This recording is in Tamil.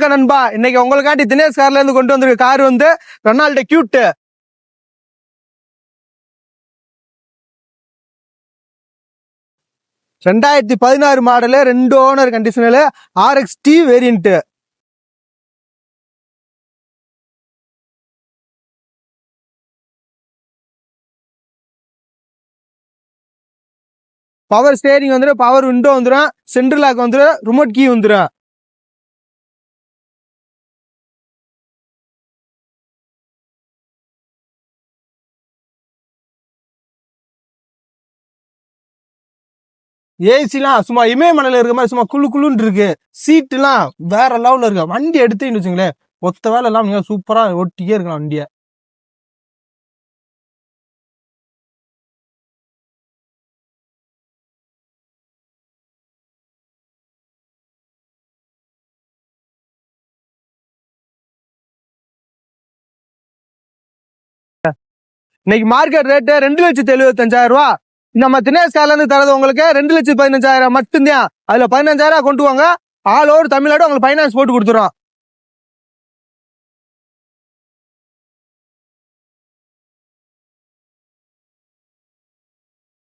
வணக்கம் நண்பா. இன்னைக்கு உங்களுக்காண்டி தினேஷ் கார்ல இருந்து கொண்டு வந்திருக்க கார் வந்து ரெனால்டோ கியூட். 2016 மாடலு, 2 ஓனர் கண்டிஷனலு, RXT வேரியன்ட். பவர் ஸ்டேரிங் வந்துடும், பவர் விண்டோ வந்துடும், சென்ட்ரல் லாக் வந்துடும், ரிமோட் கீ வந்துடும். ஏசிலாம் சும்மா இமயமலையில இருக்க மாதிரி சும்மா குழுன்னு இருக்கு. சீட்டுலாம் வேற லெவல்ல இருக்கு. வண்டி எடுத்துன்னு வச்சுங்களேன், ஒத்த வேலை எல்லாம் நீங்க சூப்பரா ஒட்டியே இருக்கலாம் வண்டிய. இன்னைக்கு மார்க்கெட் ரேட்டு 2,75,000 ரூபா. நம்ம தினேஷ் கார்ல இருந்து தரது உங்களுக்கு 2,15,000 மட்டும்தான். அதுல 15,000 கொண்டு வாங்க, ஆல் ஓவர் தமிழ்நாடு உங்களுக்கு ஃபைனான்ஸ் போட்டு கொடுத்துரும்.